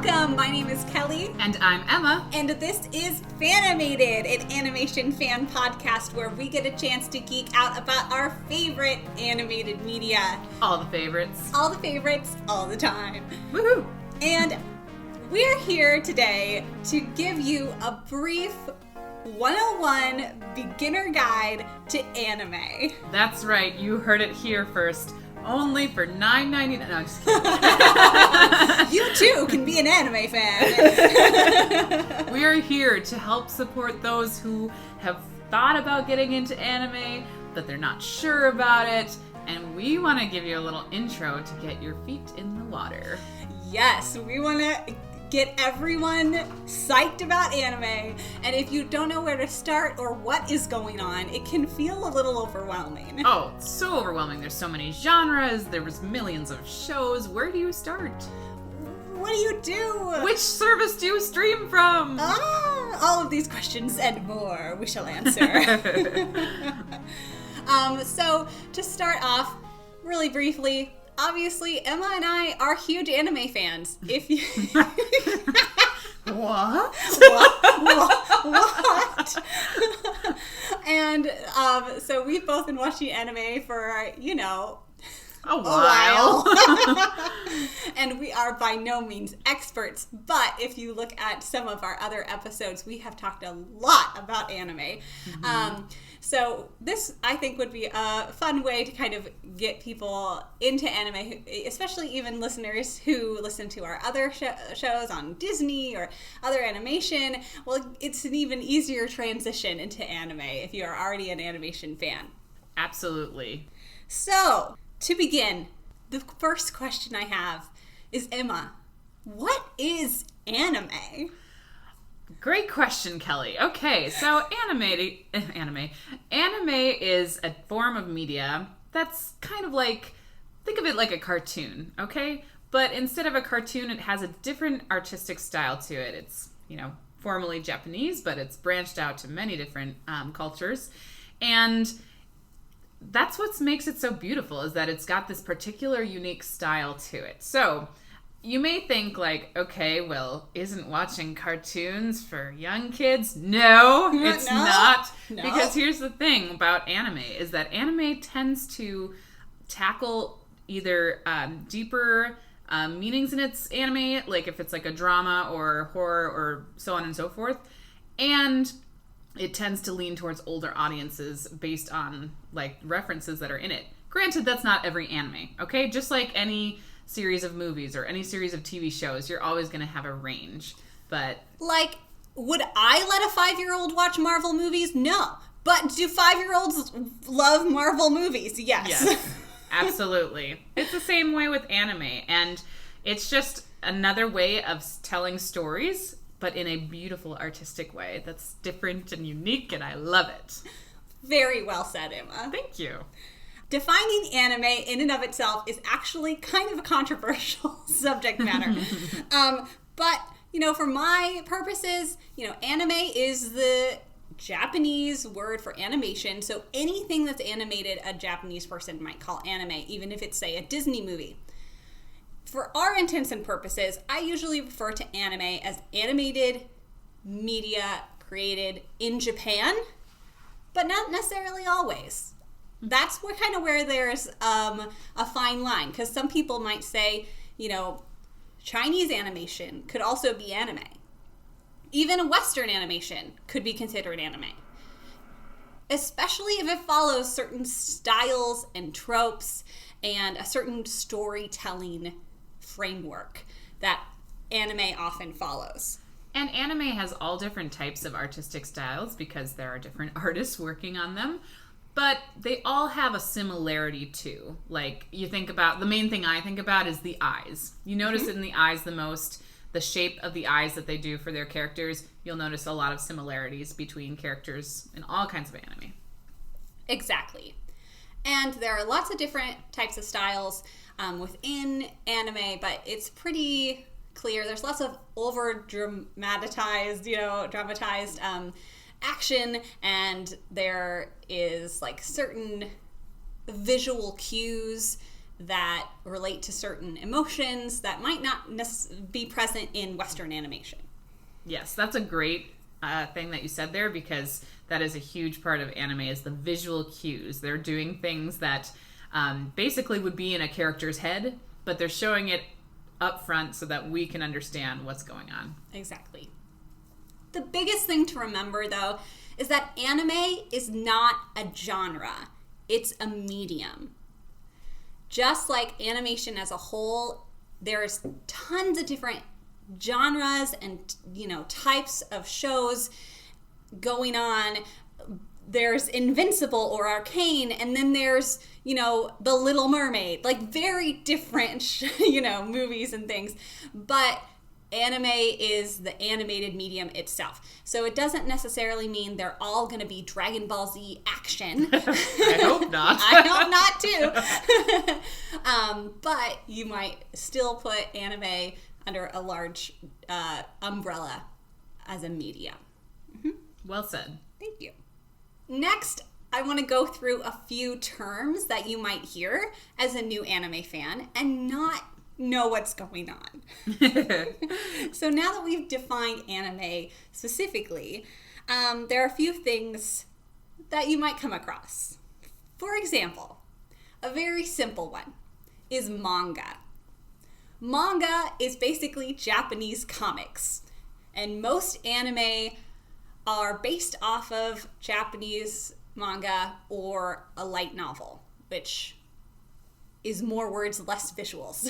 Welcome! My name is Kelly. And I'm Emma. And this is Fanimated, an animation fan podcast where we get a chance to geek out about our favorite animated media. All the favorites. All the favorites, all the time. Woohoo! And we're here today to give you a brief 101 beginner guide to anime. That's right, you heard it here first. Only for $9.99. No, I'm just kidding. You too can be an anime fan. We are here to help support those who have thought about getting into anime, but they're not sure about it, and we want to give you a little intro to get your feet in the water. Yes, we want to get everyone psyched about anime, and if you don't know where to start or what is going on, it can feel a little overwhelming. Oh, it's so overwhelming. There's so many genres, there was millions of shows. Where do you start? What do you do? Which service do you stream from? All of these questions and more we shall answer. So to start off, really briefly, obviously, Emma and I are huge anime fans. If you... What? What? And so we've both been watching anime for, a while. And we are by no means experts, but if you look at some of our other episodes, we have talked a lot about anime. Mm-hmm. So this, I think, would be a fun way to kind of get people into anime, especially even listeners who listen to our other shows on Disney or other animation. Well, it's an even easier transition into anime if you are already an animation fan. Absolutely. So, to begin, the first question I have is, Emma, what is anime? Great question, Kelly. Okay, so anime is a form of media that's kind of like, think of it like a cartoon, okay? But instead of a cartoon, it has a different artistic style to it. It's, formally Japanese, but it's branched out to many different cultures. And that's what makes it so beautiful, is that it's got this particular unique style to it. So you may think like, okay, well, isn't watching cartoons for young kids? No, it's not. No. Because here's the thing about anime, is that anime tends to tackle either deeper meanings in its anime, like if it's like a drama or horror or so on and so forth, and it tends to lean towards older audiences based on like references that are in it. Granted, that's not every anime, okay? Just like any series of movies or any series of TV shows, you're always going to have a range. But like, would I let a 5-year-old watch Marvel movies? No. But do 5-year-olds love Marvel movies? Yes. Absolutely. It's the same way with anime, and it's just another way of telling stories, but in a beautiful artistic way that's different and unique, and I love it. Very well said, Emma. Thank you. Defining anime in and of itself is actually kind of a controversial subject matter. But, for my purposes, anime is the Japanese word for animation. So anything that's animated, a Japanese person might call anime, even if it's, say, a Disney movie. For our intents and purposes, I usually refer to anime as animated media created in Japan, but not necessarily always. That's where there's a fine line, because some people might say, Chinese animation could also be anime. Even Western animation could be considered anime, especially if it follows certain styles and tropes and a certain storytelling framework that anime often follows. And anime has all different types of artistic styles because there are different artists working on them. But they all have a similarity too. Like, you think about, the main thing I think about is the eyes. You notice it in the eyes the most, the shape of the eyes that they do for their characters. You'll notice a lot of similarities between characters in all kinds of anime. Exactly. And there are lots of different types of styles within anime, but it's pretty clear. There's lots of dramatized action, and there is like certain visual cues that relate to certain emotions that might not be present in Western animation. Yes, that's a great thing that you said there, because that is a huge part of anime, is the visual cues. They're doing things that basically would be in a character's head, but they're showing it up front so that we can understand what's going on. Exactly. The biggest thing to remember, though, is that anime is not a genre. It's a medium. Just like animation as a whole, there's tons of different genres and, types of shows going on. There's Invincible or Arcane, and then there's, The Little Mermaid. Like, very different, movies and things. But anime is the animated medium itself. So it doesn't necessarily mean they're all going to be Dragon Ball Z action. I hope not. I hope not, too. But you might still put anime under a large umbrella as a medium. Mm-hmm. Well said. Thank you. Next, I want to go through a few terms that you might hear as a new anime fan and not know what's going on. So now that we've defined anime specifically, there are a few things that you might come across. For example, a very simple one is manga. Manga is basically Japanese comics, and most anime are based off of Japanese manga or a light novel, which is more words, less visuals.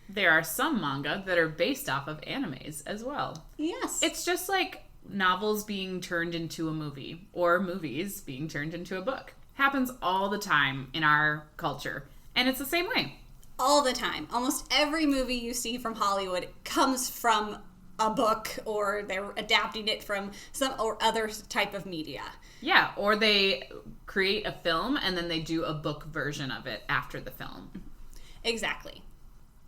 There are some manga that are based off of animes as well. Yes. It's just like novels being turned into a movie, or movies being turned into a book. Happens all the time in our culture, and it's the same way. All the time. Almost every movie you see from Hollywood comes from a book, or they're adapting it from some or other type of media. Yeah, or they create a film and then they do a book version of it after the film. Exactly.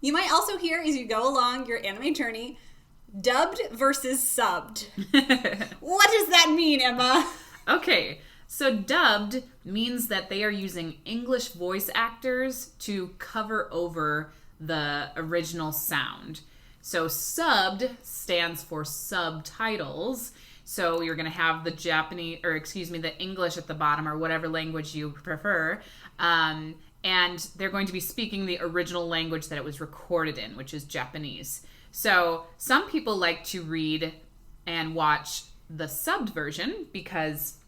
You might also hear, as you go along your anime journey, dubbed versus subbed. What does that mean, Emma? Okay, so dubbed means that they are using English voice actors to cover over the original sound. So subbed stands for subtitles. So you're going to have the the English at the bottom, or whatever language you prefer. And they're going to be speaking the original language that it was recorded in, which is Japanese. So some people like to read and watch the subbed version because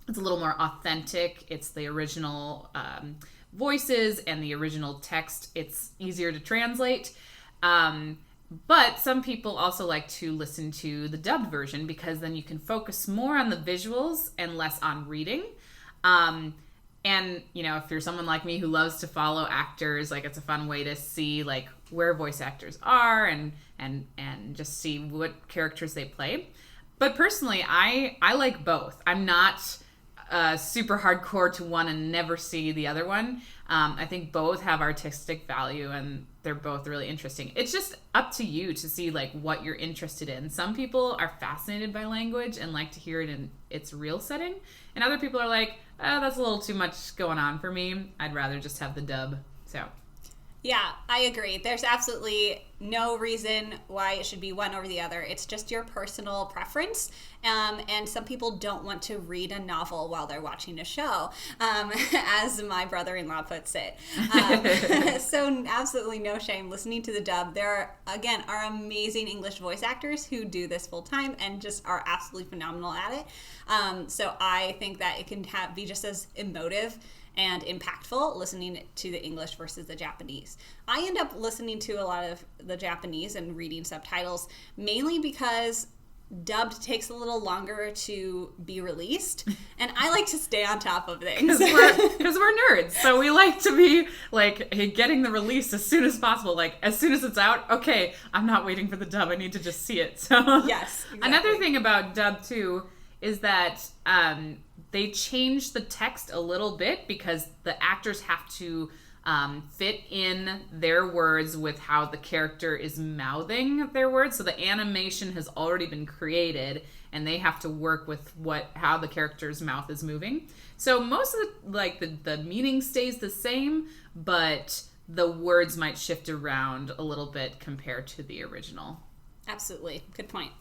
it's a little more authentic. It's the original voices and the original text. It's easier to translate. But some people also like to listen to the dubbed version because then you can focus more on the visuals and less on reading. And, if you're someone like me who loves to follow actors, like, it's a fun way to see, like, where voice actors are and just see what characters they play. But personally, I like both. I'm not super hardcore to one and never see the other one. I think both have artistic value and they're both really interesting. It's just up to you to see, like, what you're interested in. Some people are fascinated by language and like to hear it in its real setting. And other people are like, that's a little too much going on for me. I'd rather just have the dub. So Yeah, I agree. There's absolutely no reason why it should be one over the other. It's just your personal preference. And some people don't want to read a novel while they're watching a show, as my brother-in-law puts it. So absolutely no shame listening to the dub. There are amazing English voice actors who do this full time and just are absolutely phenomenal at it. So I think that it can be just as emotive and impactful listening to the English versus the Japanese. I end up listening to a lot of the Japanese and reading subtitles mainly because dubbed takes a little longer to be released, and I like to stay on top of things. Because we're nerds, so we like to be, like, getting the release as soon as possible. Like, as soon as it's out, okay, I'm not waiting for the dub, I need to just see it. So yes, exactly. Another thing about dub, too, is that they change the text a little bit because the actors have to fit in their words with how the character is mouthing their words. So the animation has already been created, and they have to work with how the character's mouth is moving. So most of the meaning stays the same, but the words might shift around a little bit compared to the original. Absolutely. Good point.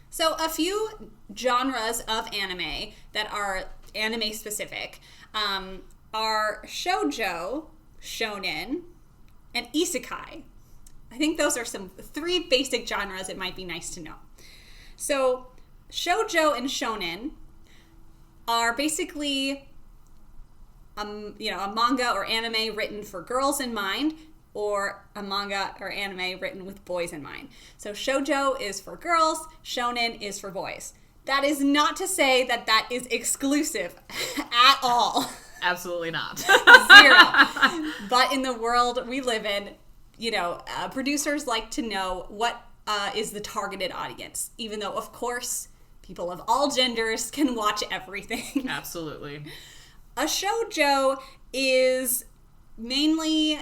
So a few genres of anime that are anime specific are shoujo, shonen, and isekai. I think those are some 3 basic genres it might be nice to know. So shoujo and shonen are basically a manga or anime written for girls in mind, or a manga or anime written with boys in mind. So shoujo is for girls, shonen is for boys. That is not to say that that is exclusive at all. Absolutely not. 0. But in the world we live in, producers like to know what is the targeted audience, even though, of course, people of all genders can watch everything. Absolutely. A shoujo is mainly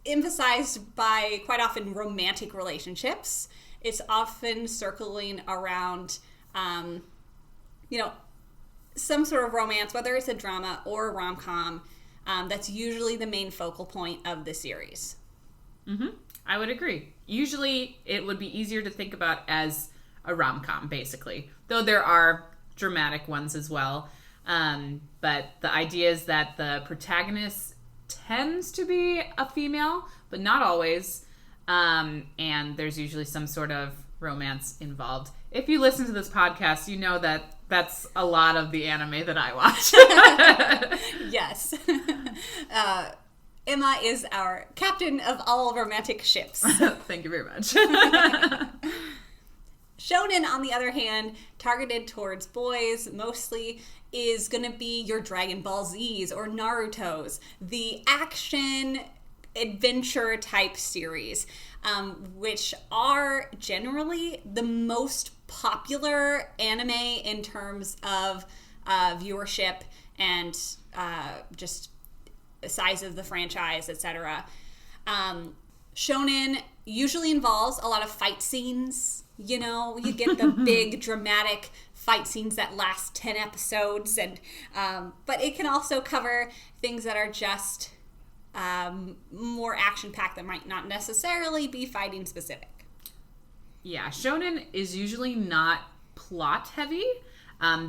emphasized by quite often romantic relationships. It's often circling around, some sort of romance, whether it's a drama or a rom-com. That's usually the main focal point of the series. Mm-hmm. I would agree. Usually it would be easier to think about as a rom-com, basically. Though there are dramatic ones as well. But the idea is that the protagonist tends to be a female, but not always. And there's usually some sort of romance involved. If you listen to this podcast, you know that that's a lot of the anime that I watch. Yes. Emma is our captain of all romantic ships. Thank you very much. Shonen, on the other hand, targeted towards boys mostly, is going to be your Dragon Ball Zs or Narutos, the action adventure type series, which are generally the most popular anime in terms of viewership and just size of the franchise, etc. Shonen usually involves a lot of fight scenes. You get the big dramatic fight scenes that last 10 episodes, and but it can also cover things that are just more action-packed that might not necessarily be fighting specific. Yeah, shonen is usually not plot heavy.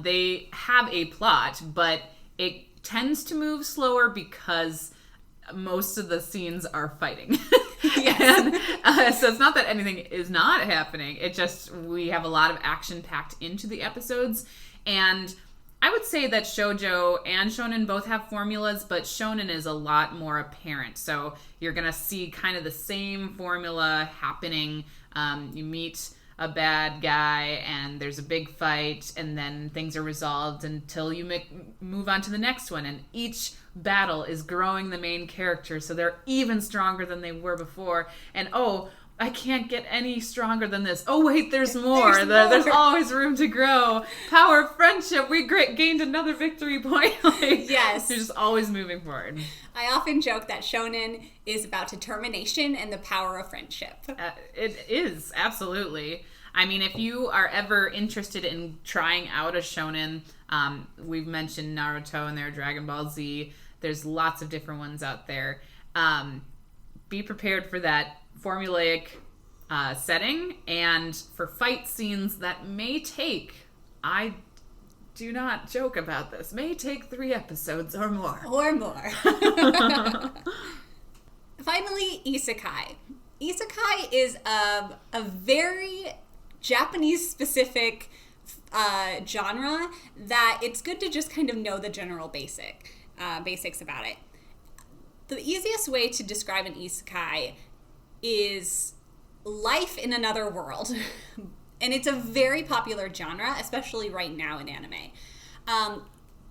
They have a plot, but it tends to move slower because most of the scenes are fighting. Yes. And, so it's not that anything is not happening. It just, we have a lot of action packed into the episodes. And I would say that shoujo and shonen both have formulas, but shonen is a lot more apparent. So you're going to see kind of the same formula happening. You meet a bad guy and there's a big fight, and then things are resolved until you move on to the next one, and each battle is growing the main character so they're even stronger than they were before, and I can't get any stronger than this. Oh wait, there's more. There's always room to grow. Power of friendship. We gained another victory point. Yes. You're just always moving forward. I often joke that shonen is about determination and the power of friendship. It is, absolutely. I mean, if you are ever interested in trying out a shonen, we've mentioned Naruto and their Dragon Ball Z. There's lots of different ones out there. Be prepared for that formulaic setting, and for fight scenes that may take, I do not joke about this, may take 3 episodes or more. Finally, isekai. Isekai is a very Japanese-specific genre that it's good to just kind of know the general basics about it. The easiest way to describe an isekai is life in another world. And it's a very popular genre, especially right now in anime.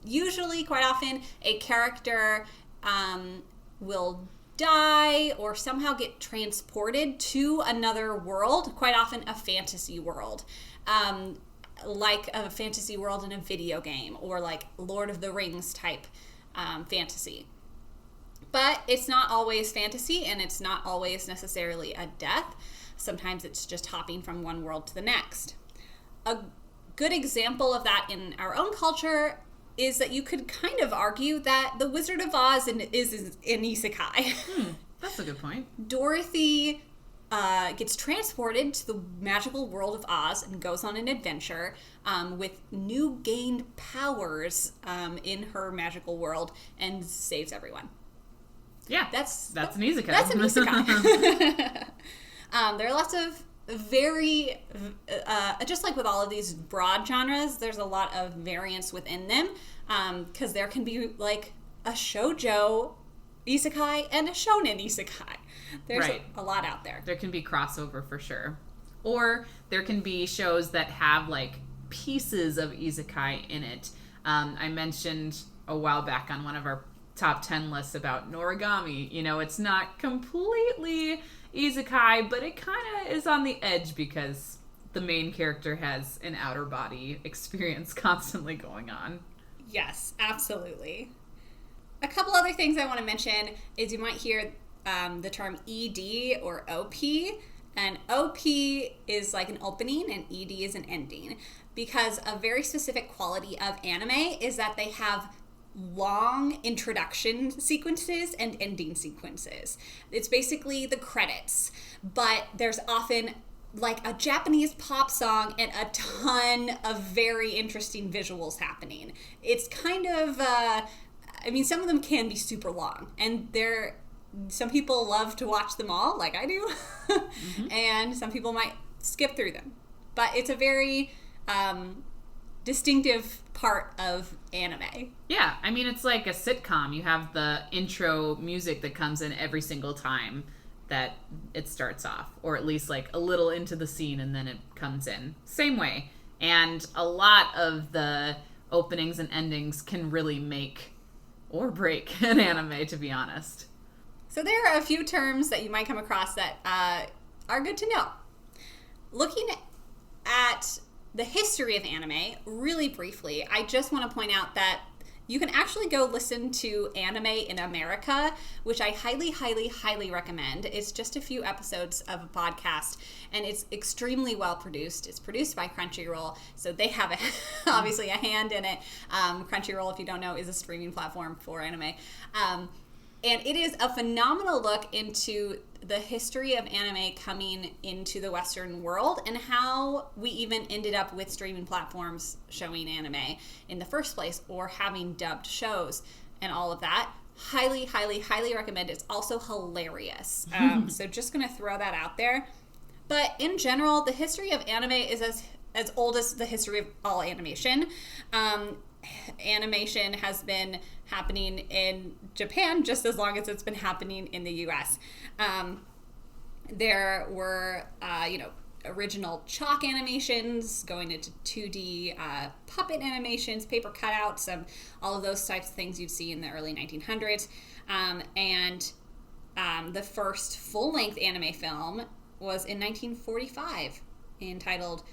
Usually, quite often, a character will die or somehow get transported to another world, quite often a fantasy world. Like a fantasy world in a video game, or like Lord of the Rings type fantasy. But it's not always fantasy, and it's not always necessarily a death. Sometimes it's just hopping from one world to the next. A good example of that in our own culture is that you could kind of argue that the Wizard of Oz is an isekai. That's a good point. Dorothy gets transported to the magical world of Oz and goes on an adventure with new gained powers in her magical world and saves everyone. Yeah, that's an isekai. That's an isekai. There are lots of very, just like with all of these broad genres, there's a lot of variance within them, because there can be like a shoujo isekai and a shonen isekai. There's a lot out there. There can be crossover for sure. Or there can be shows that have like pieces of isekai in it. I mentioned a while back on one of our top 10 lists about Noragami. You know, it's not completely isekai, but it kind of is on the edge because the main character has an outer body experience constantly going on. Yes, absolutely. A couple other things I want to mention is you might hear the term ED or OP, and OP is like an opening and ED is an ending, because a very specific quality of anime is that they have long introduction sequences and ending sequences. It's basically the credits, but there's often like a Japanese pop song and a ton of very interesting visuals happening. It's kind of, some of them can be super long, and some people love to watch them all, like I do, and some people might skip through them. But it's a very distinctive part of anime. Yeah, I mean, it's like a sitcom. You have the intro music that comes in every single time that it starts off, or at least like a little into the scene and then it comes in. Same way. And a lot of the openings and endings can really make or break an anime, to be honest. So there are a few terms that you might come across that are good to know. Looking at the history of anime, really briefly, I just want to point out that you can actually go listen to Anime in America, which I highly, highly, highly recommend. It's just a few episodes of a podcast, and it's extremely well produced. It's produced by Crunchyroll, so they have obviously a hand in it. Crunchyroll, if you don't know, is a streaming platform for anime. And it is a phenomenal look into the history of anime coming into the Western world and how we even ended up with streaming platforms showing anime in the first place, or having dubbed shows and all of that. Highly, highly, highly recommend. It's also hilarious. So just going to throw that out there. But in general, the history of anime is as old as the history of all animation. Animation has been happening in Japan just as long as it's been happening in the US. There were, original chalk animations going into 2D puppet animations, paper cutouts, all of those types of things you'd see in the early 1900s. The first full-length anime film was in 1945, entitled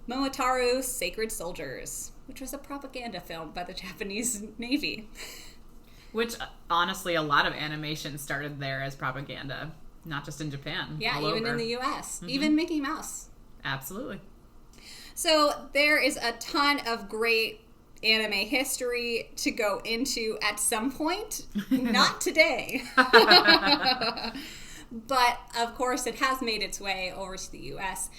Momotaro's Sacred Soldiers, which was a propaganda film by the Japanese Navy. Which, honestly, a lot of animation started there as propaganda, not just in Japan. Yeah, all even over. in the US. Even Mickey Mouse. Absolutely. So there is a ton of great anime history to go into at some point. Not today. But, of course, it has made its way over to the U.S.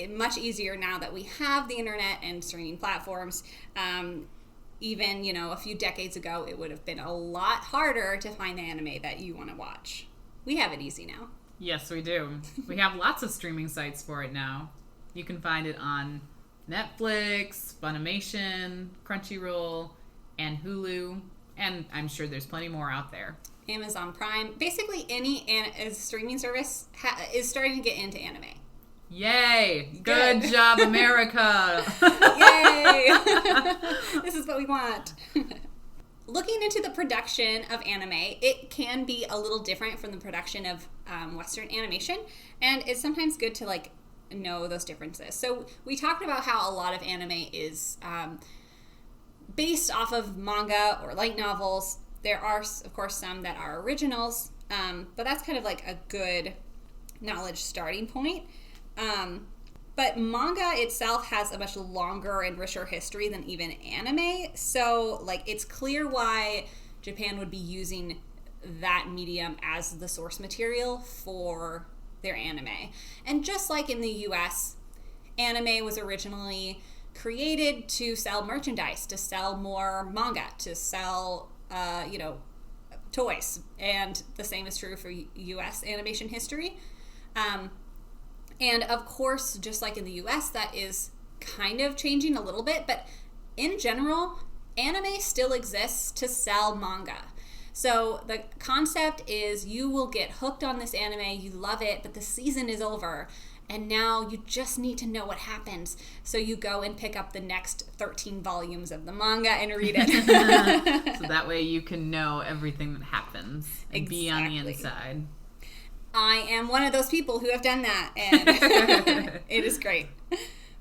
Much easier now that we have the internet and streaming platforms. Even, a few decades ago, it would have been a lot harder to find the anime that you want to watch. We have it easy now. Yes, we do. We have lots of streaming sites for it now. You can find it on Netflix, Funimation, Crunchyroll, and Hulu. And I'm sure there's plenty more out there. Amazon Prime. Basically, any streaming service is starting to get into anime. Yay! Good job, America! Yay! This is what we want. Looking into the production of anime, it can be a little different from the production of Western animation, and it's sometimes good to know those differences. So we talked about how a lot of anime is based off of manga or light novels. There are, of course, some that are originals, but that's kind of like a good knowledge starting point. But manga itself has a much longer and richer history than even anime. So, like, it's clear why Japan would be using that medium as the source material for their anime. And just like in the US, anime was originally created to sell merchandise, to sell more manga, to sell, toys. And the same is true for US animation history. And of course, just like in the US, that is kind of changing a little bit. But in general, anime still exists to sell manga. So the concept is you will get hooked on this anime, you love it, but the season is over. And now you just need to know what happens. So you go and pick up the next 13 volumes of the manga and read it. So that way you can know everything that happens and be on the inside. I am one of those people who have done that, and it is great.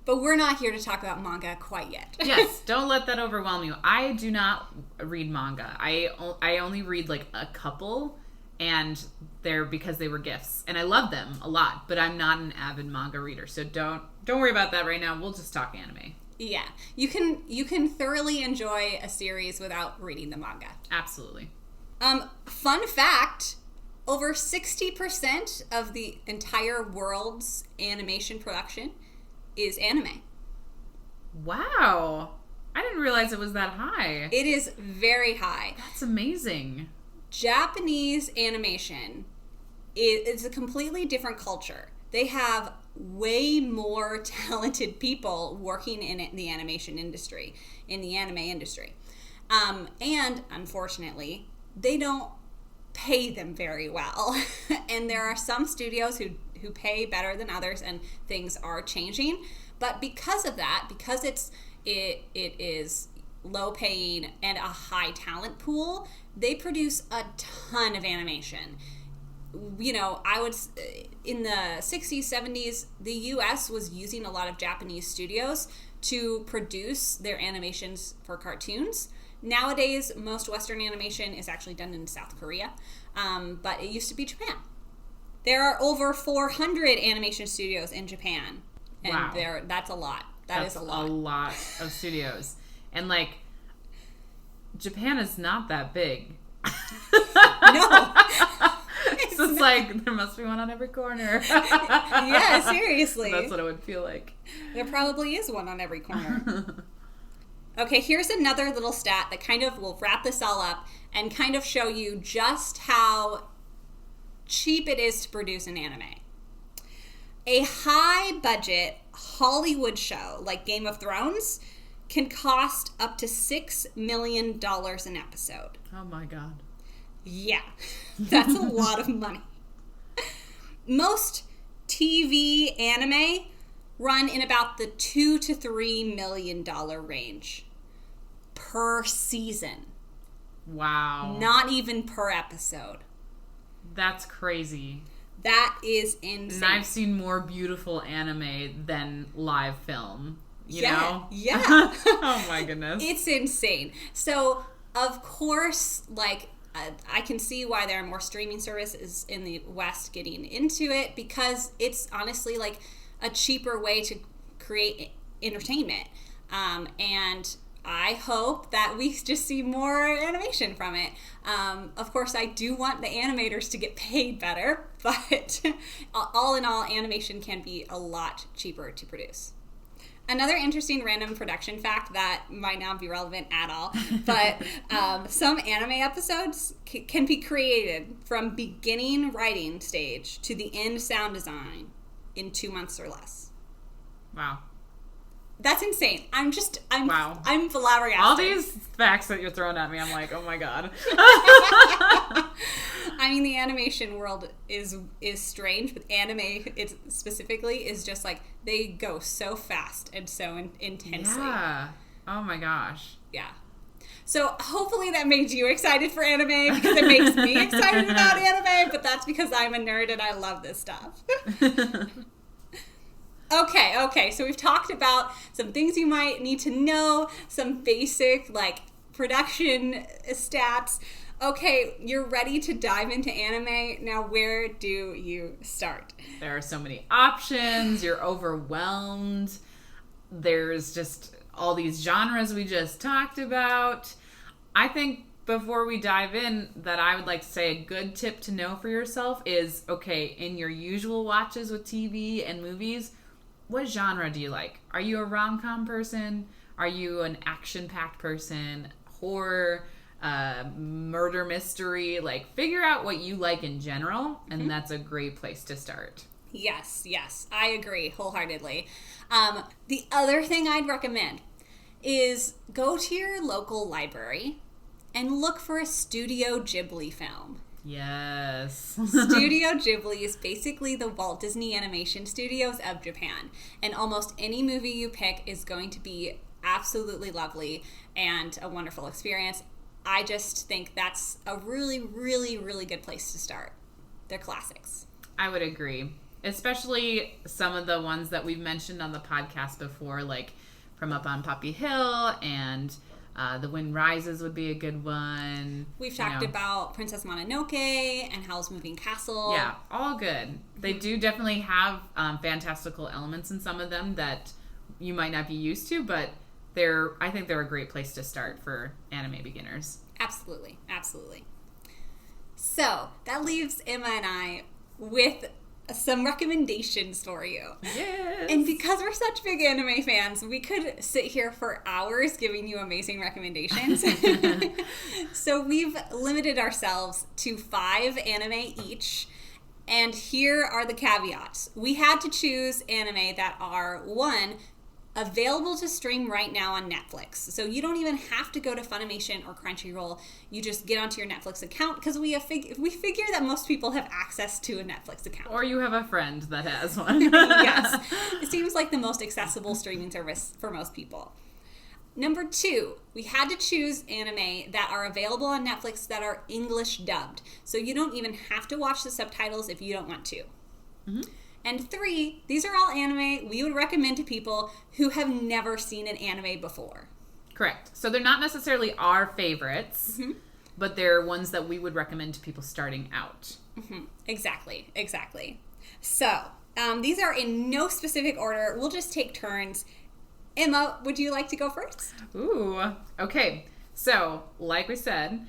But we're not here to talk about manga quite yet. Yes, don't let that overwhelm you. I do not read manga. I only read like a couple, and they're because they were gifts, and I love them a lot. But I'm not an avid manga reader, so don't worry about that right now. We'll just talk anime. Yeah, you can thoroughly enjoy a series without reading the manga. Absolutely. Fun fact. Over 60% of the entire world's animation production is anime. Wow. I didn't realize it was that high. It is very high. That's amazing. Japanese animation is a completely different culture. They have way more talented people working in the animation industry, in the anime industry. And unfortunately, they don't pay them very well. And there are some studios who pay better than others, and things are changing. But because of that, because it is low paying and a high talent pool, they produce a ton of animation. You know, in the 60s, 70s, the US was using a lot of Japanese studios to produce their animations for cartoons. Nowadays, most Western animation is actually done in South Korea, but it used to be Japan. There are over 400 animation studios in Japan, and wow. That's a lot. That's a lot. A lot of studios. And, like, Japan is not that big. No. So it's like, there must be one on every corner. Yeah, seriously. That's what it would feel like. There probably is one on every corner. Okay, here's another little stat that kind of will wrap this all up and kind of show you just how cheap it is to produce an anime. A high-budget Hollywood show like Game of Thrones can cost up to $6 million an episode. Oh my God. Yeah, that's a lot of money. Most TV anime run in about the $2 to $3 million range per season. Wow. Not even per episode. That's crazy. That is insane. And I've seen more beautiful anime than live film. You know? Yeah. Oh my goodness. It's insane. So, of course, like, I can see why there are more streaming services in the West getting into it, because it's honestly like a cheaper way to create entertainment. And I hope that we just see more animation from it. Of course, I do want the animators to get paid better, but all in all, animation can be a lot cheaper to produce. Another interesting random production fact that might not be relevant at all, but some anime episodes can be created from beginning writing stage to the end sound design in 2 months or less. Wow. That's insane. I'm wow. I'm flabbergasted. All these facts that you're throwing at me, I'm like, oh my God. I mean, the animation world is strange, but anime it specifically is just like they go so fast and so intensely. Yeah. Oh my gosh. Yeah. So hopefully that made you excited for anime, because it makes me excited about anime, but that's because I'm a nerd and I love this stuff. Okay, so we've talked about some things you might need to know, some basic, like, production stats. Okay, you're ready to dive into anime. Now, where do you start? There are so many options. You're overwhelmed. There's just all these genres we just talked about. I think before we dive in, that I would like to say a good tip to know for yourself is, okay, in your usual watches with TV and movies, what genre do you like? Are you a rom-com person? Are you an action-packed person? Horror? Murder mystery? Like, figure out what you like in general, and that's a great place to start. Yes, I agree wholeheartedly. The other thing I'd recommend is go to your local library and look for a Studio Ghibli film. Yes. Studio Ghibli is basically the Walt Disney Animation Studios of Japan, and almost any movie you pick is going to be absolutely lovely and a wonderful experience. I just think that's a really, really, really good place to start. They're classics. I would agree. Especially some of the ones that we've mentioned on the podcast before, like From Up on Poppy Hill and The Wind Rises would be a good one. We've talked about Princess Mononoke and Howl's Moving Castle. Yeah, all good. They do definitely have fantastical elements in some of them that you might not be used to, but I think they're a great place to start for anime beginners. Absolutely. So that leaves Emma and I with some recommendations for you. Yes. And because we're such big anime fans, we could sit here for hours giving you amazing recommendations. So we've limited ourselves to 5 anime each. And here are the caveats. We had to choose anime that are, 1, available to stream right now on Netflix. So you don't even have to go to Funimation or Crunchyroll. You just get onto your Netflix account because we figure that most people have access to a Netflix account. Or you have a friend that has one. Yes. It seems like the most accessible streaming service for most people. Number 2, we had to choose anime that are available on Netflix that are English dubbed. So you don't even have to watch the subtitles if you don't want to. Mm-hmm. And 3, these are all anime we would recommend to people who have never seen an anime before. Correct. So they're not necessarily our favorites, but they're ones that we would recommend to people starting out. Mm-hmm. Exactly. So these are in no specific order. We'll just take turns. Emma, would you like to go first? Ooh, okay. So, like we said,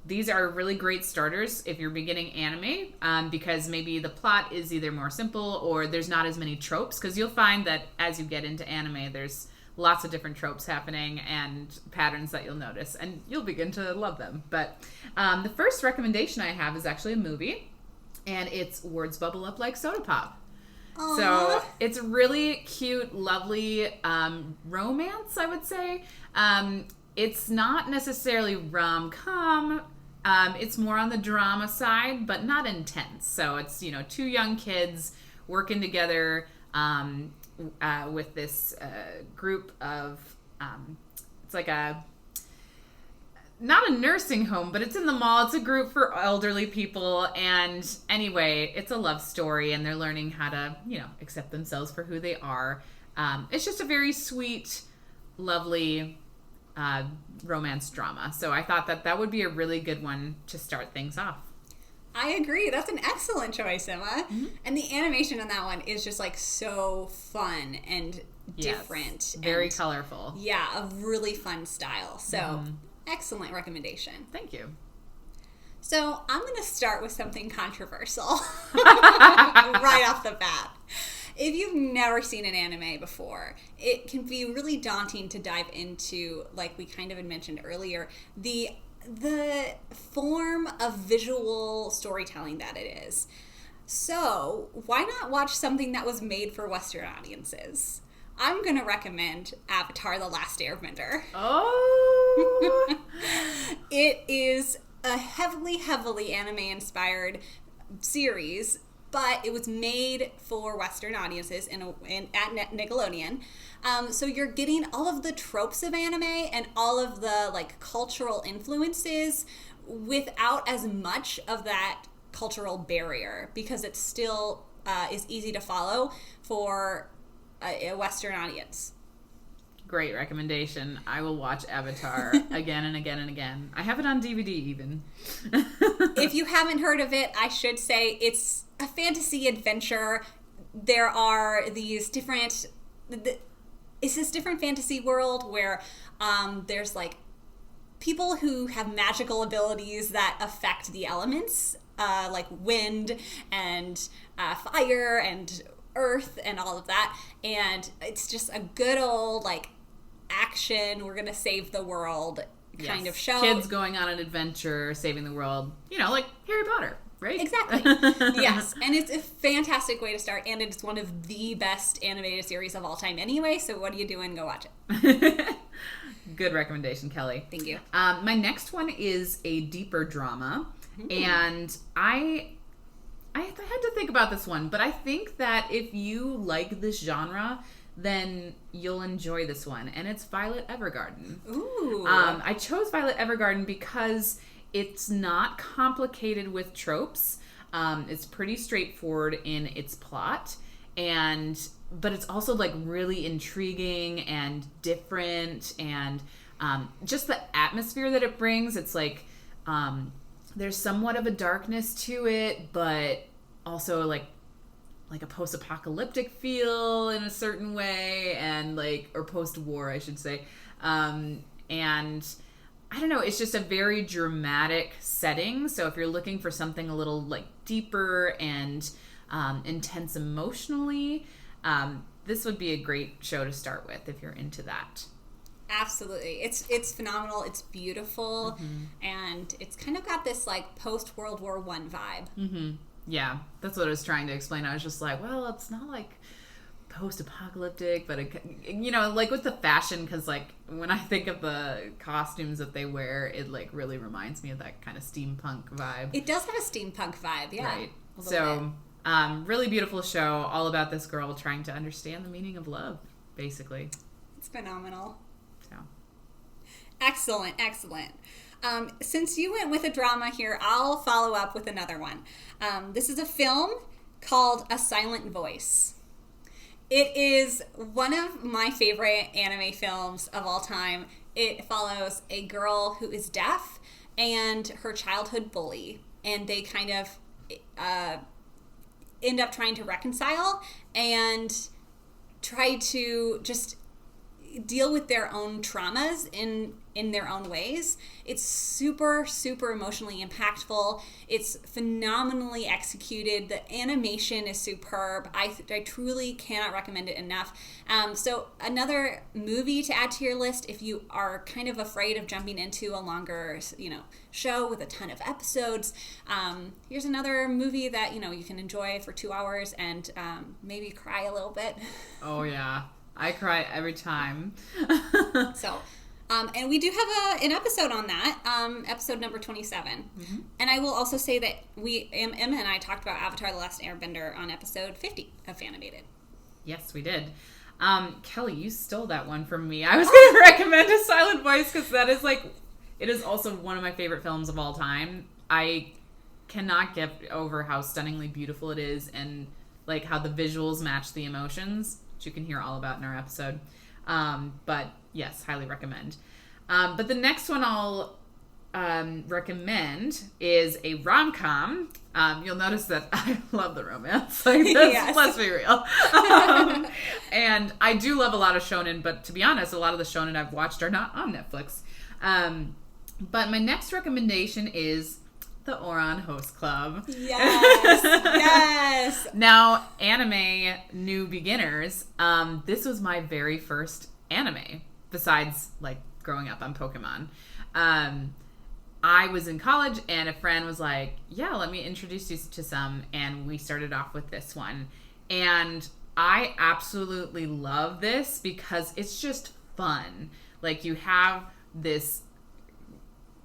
these are really great starters if you're beginning anime, because maybe the plot is either more simple or there's not as many tropes, because you'll find that as you get into anime, there's lots of different tropes happening and patterns that you'll notice, and you'll begin to love them. But the first recommendation I have is actually a movie, and it's Words Bubble Up Like Soda Pop. Aww. So it's really cute, lovely romance, I would say. It's not necessarily rom-com. It's more on the drama side, but not intense. So it's, 2 young kids working together with this group of, it's like not a nursing home, but it's in the mall. It's a group for elderly people. And anyway, it's a love story, and they're learning how to, accept themselves for who they are. It's just a very sweet, lovely romance drama. So I thought that would be a really good one to start things off. I agree. That's an excellent choice, Emma. Mm-hmm. And the animation on that one is just like so fun and different. Very colorful. Yeah, a really fun style. So excellent recommendation. Thank you. So I'm going to start with something controversial right off the bat. If you've never seen an anime before, it can be really daunting to dive into, like we kind of had mentioned earlier, the form of visual storytelling that it is. So why not watch something that was made for Western audiences? I'm going to recommend Avatar: The Last Airbender. Oh! It is a heavily anime-inspired series, but it was made for Western audiences at Nickelodeon. So you're getting all of the tropes of anime and all of the cultural influences without as much of that cultural barrier, because it still is easy to follow for a Western audience. great recommendation. I will watch Avatar again and again and again. I have it on DVD even. If you haven't heard of it, I should say it's a fantasy adventure. There are these different... It's this different fantasy world where there's like people who have magical abilities that affect the elements, like wind and fire and earth and all of that. And it's just a good old like action, we're gonna save the world kind of show. Kids going on an adventure, saving the world, like Harry Potter. Right? Exactly. Yes. And it's a fantastic way to start, and it's one of the best animated series of all time anyway, so what are you doing? Go watch it. Good recommendation, Kelly. Thank you. My next one is a deeper drama, and I had to think about this one, but I think that if you like this genre, then you'll enjoy this one, and it's Violet Evergarden. Ooh. I chose Violet Evergarden because it's not complicated with tropes. It's pretty straightforward in its plot, but it's also like really intriguing and different, and just the atmosphere that it brings. It's like there's somewhat of a darkness to it, but also like a post-apocalyptic feel in a certain way, and or post-war, I should say, and I don't know, it's just a very dramatic setting. So if you're looking for something a little like deeper and intense emotionally, this would be a great show to start with if you're into that. Absolutely. It's phenomenal. It's beautiful. And it's kind of got this like post-World War I vibe. Yeah, that's what I was trying to explain. I was just like, well, it's not like post-apocalyptic, but like with the fashion, because like when I think of the costumes that they wear, it like really reminds me of that kind of steampunk vibe. It does have a steampunk vibe, yeah. Right. So really beautiful show, all about this girl trying to understand the meaning of love, basically. It's phenomenal. So excellent. Since you went with a drama here, I'll follow up with another one. This is a film called A Silent Voice. It is one of my favorite anime films of all time. It follows a girl who is deaf and her childhood bully, and they kind of end up trying to reconcile and try to just deal with their own traumas in their own ways. It's super, super emotionally impactful. It's phenomenally executed. The animation is superb. I truly cannot recommend it enough. So another movie to add to your list if you are kind of afraid of jumping into a longer, show with a ton of episodes. Here's another movie that, you can enjoy for 2 hours and maybe cry a little bit. Oh, yeah. I cry every time. So, and we do have an episode on that, episode number 27. And I will also say that Emma and I talked about Avatar: The Last Airbender on episode 50 of Fanimated. Yes, we did. Kelly, you stole that one from me. I was going to recommend A Silent Voice because that is it is also one of my favorite films of all time. I cannot get over how stunningly beautiful it is, and like how the visuals match the emotions, which you can hear all about in our episode. But yes, highly recommend. But the next one I'll recommend is a rom-com. You'll notice that I love the romance. Let's be real. And I do love a lot of shonen, but to be honest, a lot of the shonen I've watched are not on Netflix. But my next recommendation is the Ouran Host Club. Yes. Now, anime new beginners, this was my very first anime, besides like growing up on Pokemon. I was in college and a friend was like, yeah, let me introduce you to some, and we started off with this one. And I absolutely love this because it's just fun. Like, you have this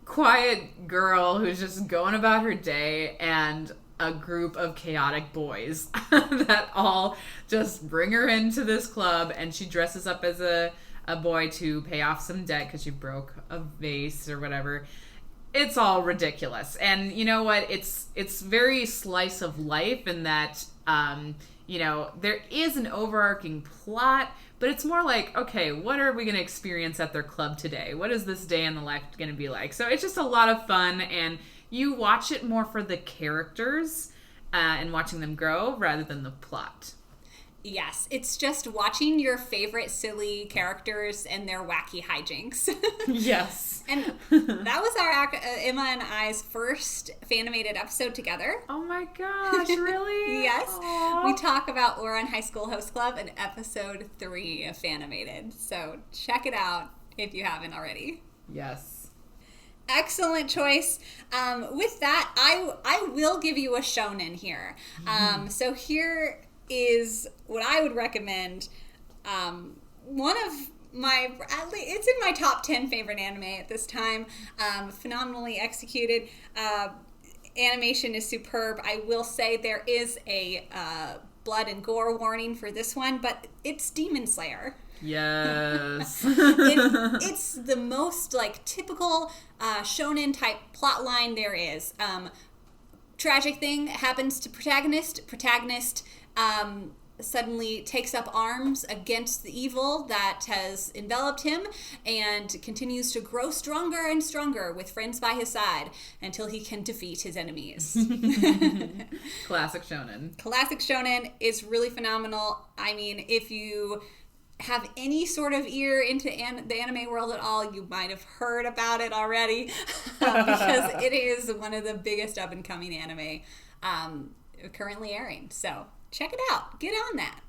quiet girl who's just going about her day and a group of chaotic boys that all just bring her into this club, and she dresses up as a boy to pay off some debt because she broke a vase or whatever. It's all ridiculous. And you know what? It's very slice of life in that, there is an overarching plot, but it's more like, okay, what are we going to experience at their club today? What is this day in the life going to be like? So it's just a lot of fun, and you watch it more for the characters and watching them grow rather than the plot. Yes, it's just watching your favorite silly characters and their wacky hijinks. Yes. And that was our Emma and I's first Fanimated episode together. Oh my gosh, really? Yes. Aww. We talk about Ouran High School Host Club in episode 3 of Fanimated. So check it out if you haven't already. Yes. Excellent choice. With that, I will give you a shonen here. So here is what I would recommend. One of it's in my top 10 favorite anime at this time. Phenomenally executed. Animation is superb. I will say there is a blood and gore warning for this one, but it's Demon Slayer. Yes. It's the most like typical shonen type plot line there is. Tragic thing happens to protagonist. Protagonist suddenly takes up arms against the evil that has enveloped him and continues to grow stronger and stronger with friends by his side until he can defeat his enemies. Classic shonen. Classic shonen is really phenomenal. I mean, if you have any sort of ear into the anime world at all, you might have heard about it already because it is one of the biggest up-and-coming anime currently airing. So check it out. Get on that.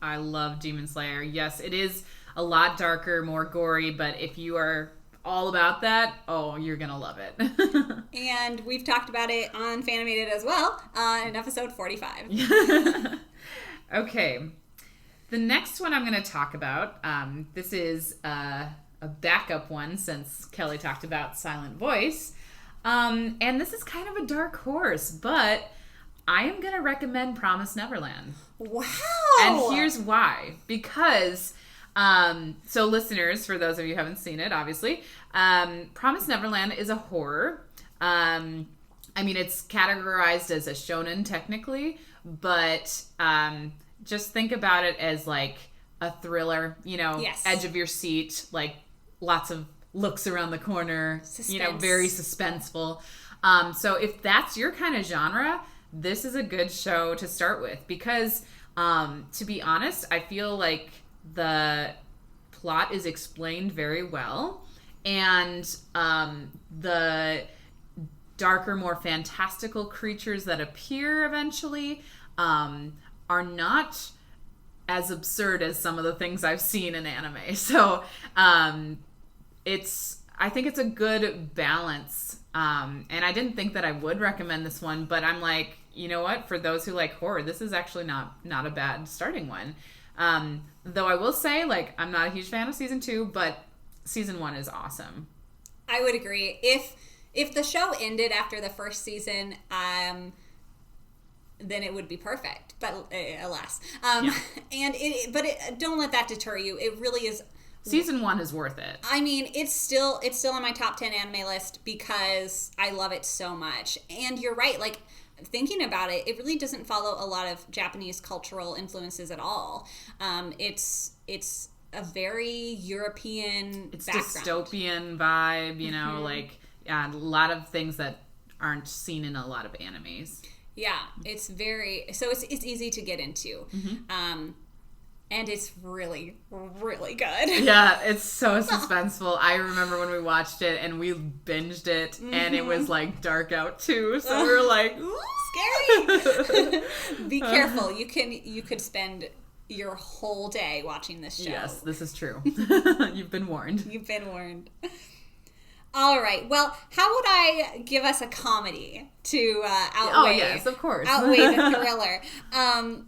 I love Demon Slayer. Yes, it is a lot darker, more gory, but if you are all about that, oh, you're going to love it. And we've talked about it on Fanimated as well in episode 45. Okay. The next one I'm going to talk about, this is a backup one since Kelly talked about Silent Voice. And this is kind of a dark horse, but I am going to recommend Promise Neverland. Wow. And here's why. Because, so listeners, for those of you who haven't seen it, obviously, Promise Neverland is a horror. I mean, it's categorized as a shonen technically, but just think about it as like a thriller, you know, yes. Edge of your seat, like lots of looks around the corner, Suspense. You know, very suspenseful. So if that's your kind of genre, this is a good show to start with because, to be honest, I feel like the plot is explained very well, and the darker, more fantastical creatures that appear eventually are not as absurd as some of the things I've seen in anime. So I think it's a good balance. And I didn't think that I would recommend this one, but I'm like, you know what? For those who like horror, this is actually not a bad starting one. Though I will say, like, I'm not a huge fan of season 2, but season 1 is awesome. I would agree. If the show ended after the first season, then it would be perfect. But alas, Yeah. And don't let that deter you. It really is. Season 1 is worth it. I mean, it's still on my top 10 anime list because I love it so much. And you're right, like, thinking about it, it really doesn't follow a lot of Japanese cultural influences at all. It's a very European background. Dystopian vibe, you know, like a lot of things that aren't seen in a lot of animes. Yeah, it's easy to get into. And it's really, really good. Yeah, it's so suspenseful. I remember when we watched it and we binged it, and it was like dark out too. So we were like, ooh, scary. Be careful. You could spend your whole day watching this show. Yes, this is true. You've been warned. You've been warned. All right. Well, how would I give us a comedy to outweigh? Oh yes, of course. Outweigh the thriller.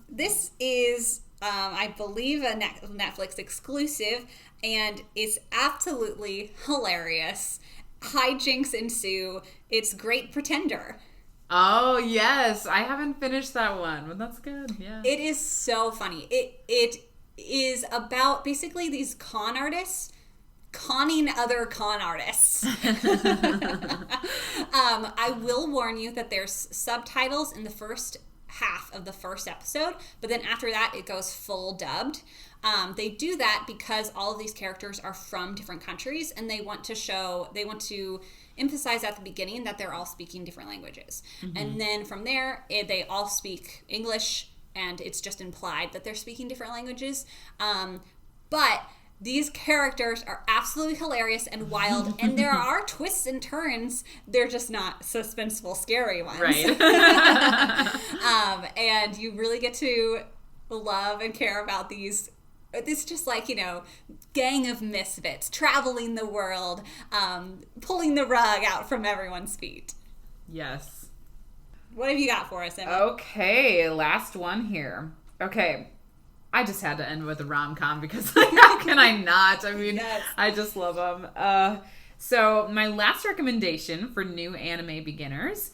This is. I believe a Netflix exclusive, and it's absolutely hilarious. Hijinks ensue. It's Great Pretender. Oh, yes. I haven't finished that one, but that's good. Yeah. It is so funny. It is about basically these con artists conning other con artists. I will warn you that there's subtitles in the first half of the first episode, but then after that it goes full dubbed. They do that because all of these characters are from different countries, and they want to emphasize at the beginning that they're all speaking different languages. And then from there, they all speak English, and it's just implied that they're speaking different languages. But these characters are absolutely hilarious and wild, and there are twists and turns. They're just not suspenseful, scary ones. Right. And you really get to love and care about these. It's just like, gang of misfits traveling the world, pulling the rug out from everyone's feet. Yes. What have you got for us, Emma? Okay, last one here. Okay, I just had to end with a rom-com because how can I not? I mean, Yes. I just love them. So my last recommendation for new anime beginners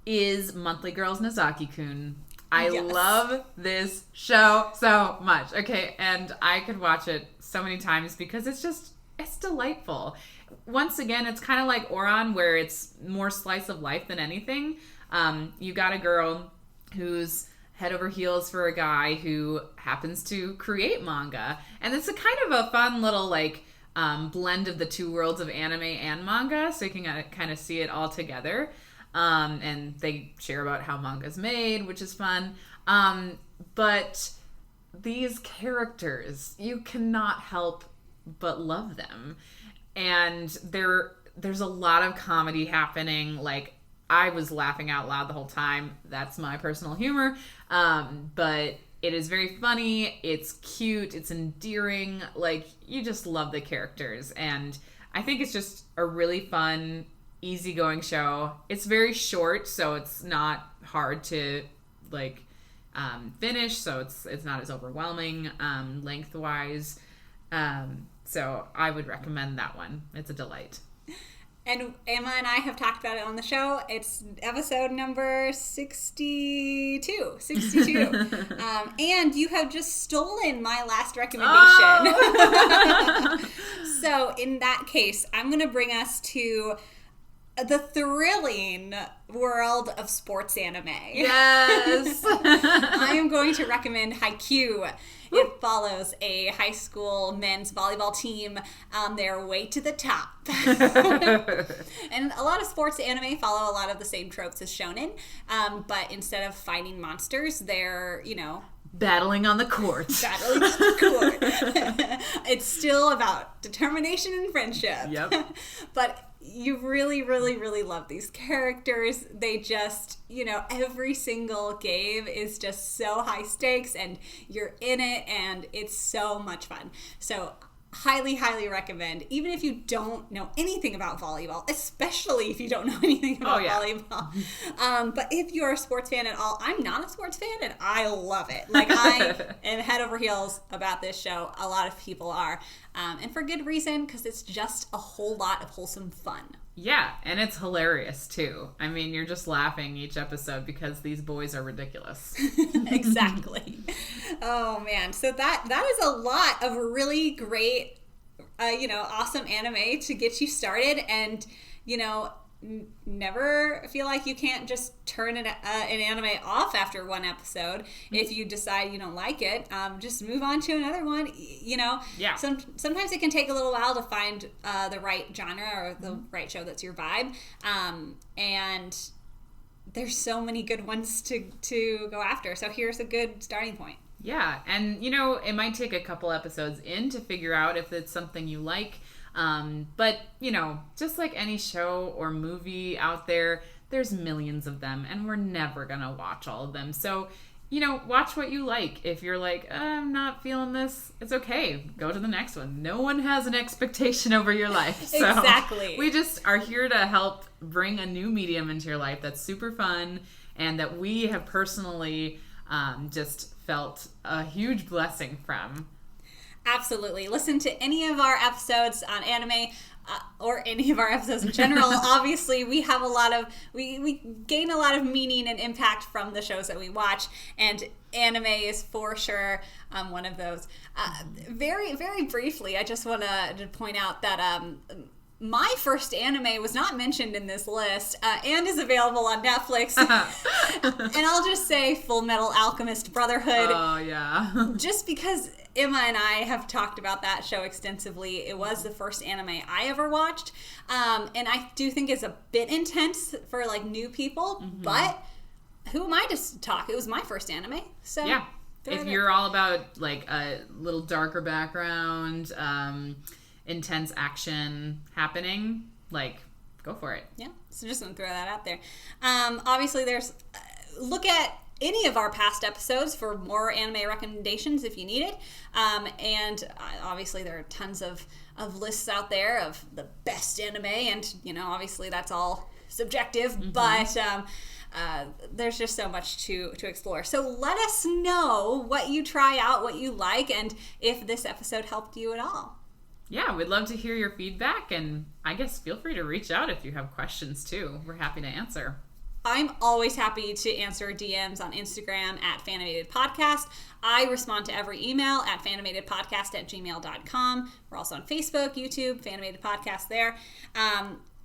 is Monthly Girls Nozaki-kun. I love this show so much. Okay, and I could watch it so many times because it's delightful. Once again, it's kind of like Oran, where it's more slice of life than anything. You got a girl who's head over heels for a guy who happens to create manga. And it's a kind of a fun little blend of the two worlds of anime and manga, so you can kind of see it all together. And they share about how manga's made, which is fun. But these characters, you cannot help but love them. And there's a lot of comedy happening. I was laughing out loud the whole time. That's my personal humor. But it is very funny. It's cute. It's endearing. You just love the characters. And I think it's just a really fun, easygoing show. It's very short, so it's not hard to finish, so it's not as overwhelming lengthwise. So I would recommend that one. It's a delight. And Emma and I have talked about it on the show. It's episode number 62. And you have just stolen my last recommendation. Oh! So in that case, I'm going to bring us to the thrilling world of sports anime. Yes! I am going to recommend Haikyuu. It follows a high school men's volleyball team on their way to the top. And a lot of sports anime follow a lot of the same tropes as shonen, but instead of fighting monsters, they're, battling on the court. It's still about determination and friendship. Yep. But you really, really, really love these characters. They just, every single game is just so high stakes, and you're in it, and it's so much fun. So highly, highly recommend, even if you don't know anything about volleyball, especially if you don't know anything about volleyball. But if you're a sports fan at all, I'm not a sports fan, and I love it. I am head over heels about this show. A lot of people are. And for good reason, because it's just a whole lot of wholesome fun. Yeah, and it's hilarious, too. I mean, you're just laughing each episode because these boys are ridiculous. Exactly. Oh, man. So that is a lot of really great, awesome anime to get you started. And, never feel like you can't just turn an anime off after one episode. If you decide you don't like it, just move on to another one. Yeah. Sometimes it can take a little while to find the right genre or the right show that's your vibe. And there's so many good ones to go after. So here's a good starting point. Yeah, and it might take a couple episodes in to figure out if it's something you like. But, just like any show or movie out there, there's millions of them, and we're never going to watch all of them. So, watch what you like. If you're like, I'm not feeling this, it's okay. Go to the next one. No one has an expectation over your life. So exactly. We just are here to help bring a new medium into your life that's super fun, and that we have personally just felt a huge blessing from. Absolutely. Listen to any of our episodes on anime, or any of our episodes in general. Obviously, we have we gain a lot of meaning and impact from the shows that we watch, and anime is for sure one of those. Very, very briefly, I just want to point out that my first anime was not mentioned in this list and is available on Netflix. And I'll just say Full Metal Alchemist Brotherhood. Oh, yeah. Just because Emma and I have talked about that show extensively. It was the first anime I ever watched. And I do think it's a bit intense for like new people, but who am I to talk? It was my first anime. So yeah. If you're all about like a little darker background, intense action happening, like, go for it. Yeah, so just gonna throw that out there. Obviously, there's look at any of our past episodes for more anime recommendations if you need it. And obviously, there are tons of lists out there of the best anime, and obviously that's all subjective, but there's just so much to explore. So let us know what you try out, what you like, and if this episode helped you at all. Yeah, we'd love to hear your feedback, and I guess feel free to reach out if you have questions too. We're happy to answer. I'm always happy to answer DMs on Instagram at Fanimated Podcast. I respond to every email at fanimatedpodcast@gmail.com. We're also on Facebook, YouTube, Fanimated Podcast there.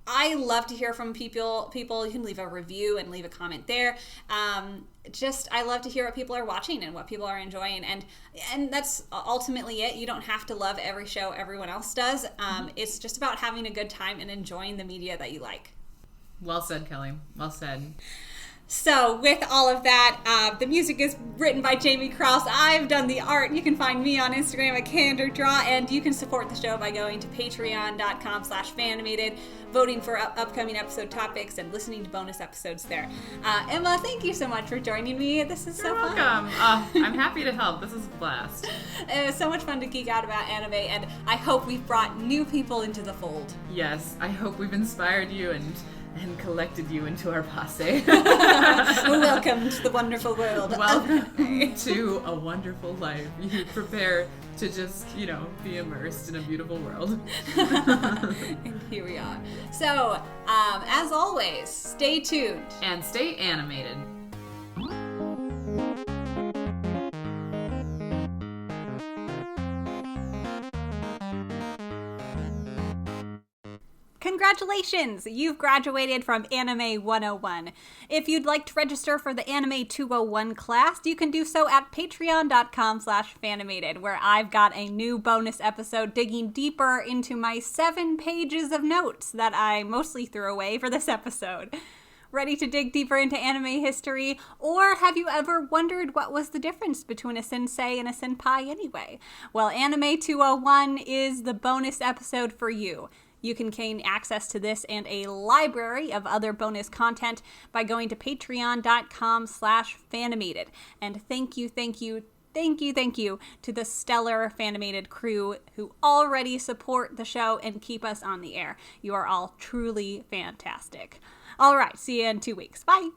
I love to hear from people. You can leave a review and leave a comment there. I love to hear what people are watching and what people are enjoying. And that's ultimately it. You don't have to love every show everyone else does. It's just about having a good time and enjoying the media that you like. Well said, Kelly. Well said. So with all of that, the music is written by Jamie Krause. I've done the art. You can find me on Instagram at CandorDraw, and you can support the show by going to patreon.com/Fanimated, voting for upcoming episode topics, and listening to bonus episodes there. Emma, thank you so much for joining me. This is so fun. You're welcome. I'm happy to help. This is a blast. It was so much fun to geek out about anime, and I hope we've brought new people into the fold. Yes, I hope we've inspired you and collected you into our posse. Welcome to the wonderful world. Welcome to a wonderful life. You prepare to just, be immersed in a beautiful world. And here we are. So, as always, stay tuned. And stay animated. Congratulations! You've graduated from Anime 101. If you'd like to register for the Anime 201 class, you can do so at patreon.com/Fanimated, where I've got a new bonus episode digging deeper into my 7 pages of notes that I mostly threw away for this episode. Ready to dig deeper into anime history? Or have you ever wondered what was the difference between a sensei and a senpai anyway? Well, Anime 201 is the bonus episode for you. You can gain access to this and a library of other bonus content by going to patreon.com/Fanimated. And thank you to the stellar Fanimated crew who already support the show and keep us on the air. You are all truly fantastic. All right, see you in 2 weeks. Bye.